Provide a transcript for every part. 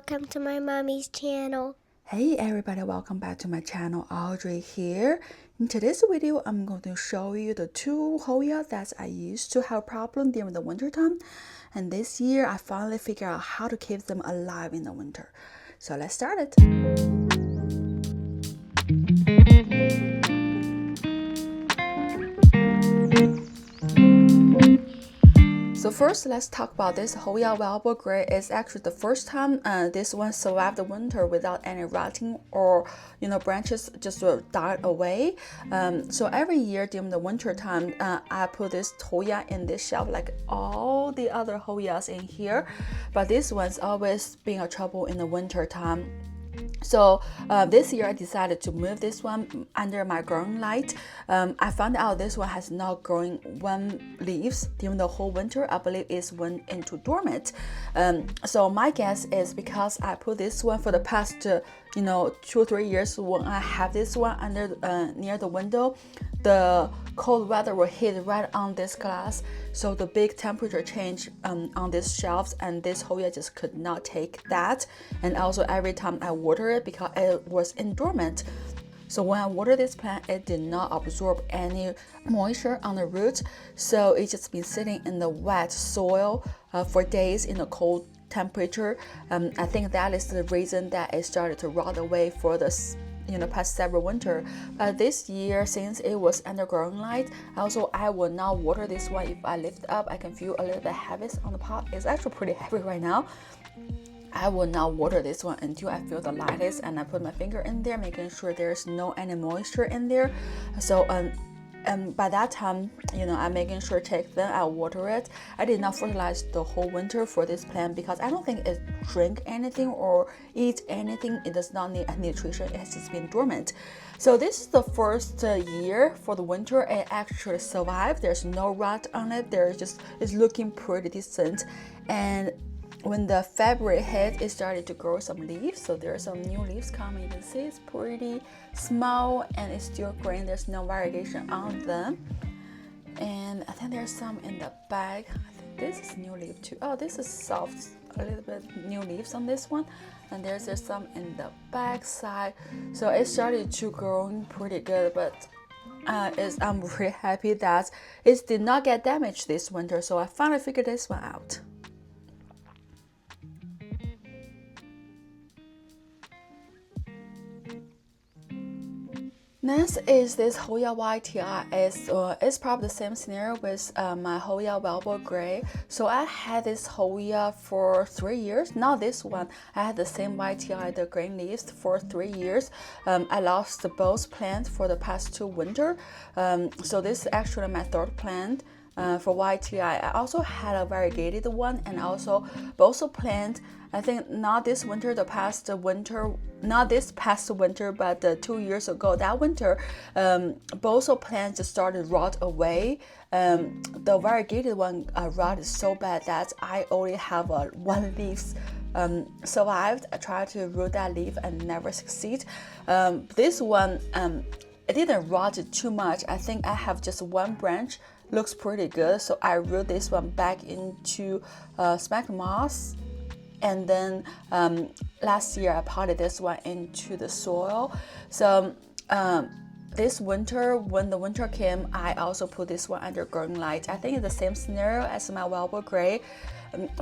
welcome to my mommy's channel. Hey everybody, welcome back to my channel. Audrey here. In today's video, I'm going to show you the two Hoya that I used to have a problem during the winter time. And this year, I finally figured out how to keep them alive in the winter. So let's start it. So first, let's talk about this Hoya Velvet Gray. It's actually the first time this one survived the winter without any rotting or branches just died away. So every year during the winter time, I put this Hoya in this shelf like all the other Hoyas in here, but this one's always been a trouble in the winter time. So this year I decided to move this one under my growing light. I found out this one has not grown one leaves during the whole winter. I believe it's went into dormant. So my guess is because I put this one for the past 2 or 3 years. When I have this one under near the window, the cold weather will hit right on this glass, so the big temperature change on these shelves, and this Hoya just could not take that. And also every time I water it, because it was in dormant, so when I water this plant, it did not absorb any moisture on the roots, so it's just been sitting in the wet soil for days in the cold temperature. I think that is the reason that it started to rot away for this past several winter. But this year, since it was under growing light, also I will not water this one. If I lift up, I can feel a little bit heavy on the pot. It's actually pretty heavy right now. I will not water this one until I feel the lightest, and I put my finger in there, making sure there's no any moisture in there. So and by that time, I'm making sure check then I water it. I did not fertilize the whole winter for this plant because I don't think it drink anything or eat anything. It does not need any nutrition. It has just been dormant. So this is the first year for the winter it actually survived. There's no rot on it. It's looking pretty decent. And when the February hit, it started to grow some leaves. So there are some new leaves coming. You can see it's pretty small and it's still green. There's no variegation on them. And I think there's some in the back. I think this is new leaf too. Oh, this is soft, a little bit new leaves on this one. And there's some in the back side. So it started to grow pretty good, but I'm really happy that it did not get damaged this winter. So I finally figured this one out. Next is this Hoya YTI. It's probably the same scenario with my Hoya Velvet Gray. So I had this Hoya for 3 years. Not this one. I had the same YTI, the green leaves, for 3 years. I lost both plants for the past 2 winter. So this is actually my 3rd plant. For YTI, I also had a variegated one, and also both plant. I think not this winter, not this past winter, but 2 years ago, that winter, both plants just started rot away. The variegated one rotted so bad that I only have one leaf survived. I tried to root that leaf and never succeed. This one, it didn't rot too much. I think I have just one branch. Looks pretty good, so I root this one back into sphagnum moss, and then last year I potted this one into the soil. So this winter, when the winter came, I also put this one under growing light. I think it's the same scenario as my Velvet Gray,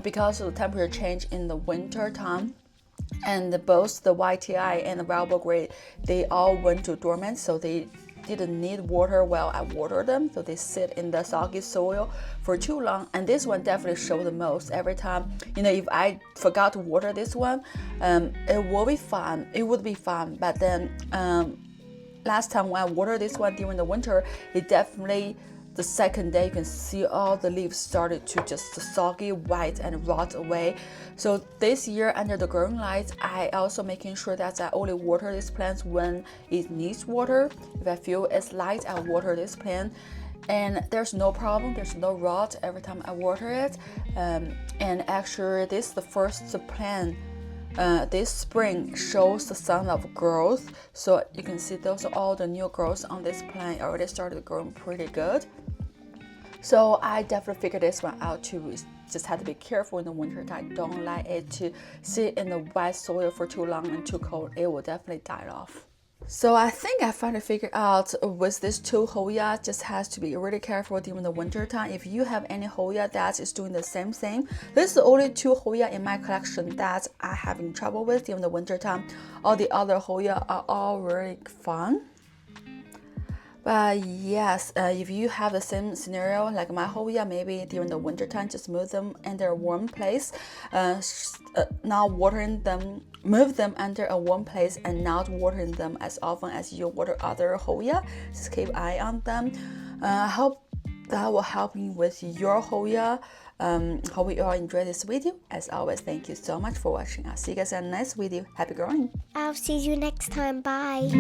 because of the temperature change in the winter time. And both the YTI and the Velvet Gray, they all went to dormant, so they didn't need water while I water them, so they sit in the soggy soil for too long. And this one definitely showed the most. Every time, if I forgot to water this one, it would be fine. But then last time when I watered this one during the winter, it definitely, the second day you can see all the leaves started to just soggy white and rot away. So this year under the growing light, I also making sure that I only water these plants when it needs water. If I feel it's light, I water this plant, and there's no problem, there's no rot every time I water it. And actually this is the first plant this spring shows the sign of growth. So you can see those are all the new growths on this plant already started growing pretty good. So I definitely figured this one out too. just have to be careful in the winter time. Don't let it to sit in the wet soil for too long and too cold. It will definitely die off. So I think I finally figured out with this two Hoya, just has to be really careful during the winter time. If you have any Hoya that is doing the same thing, this is the only two Hoya in my collection that I having trouble with during the winter time. All the other Hoya are all really fun. But yes, if you have the same scenario like my Hoya, maybe during the winter time, just move them under a warm place. Not watering them, move them under a warm place and not watering them as often as you water other Hoya. Just keep an eye on them. I hope that will help you with your Hoya. Hope you all enjoyed this video. As always, thank you so much for watching. I'll see you guys in the next video. Happy growing! I'll see you next time. Bye.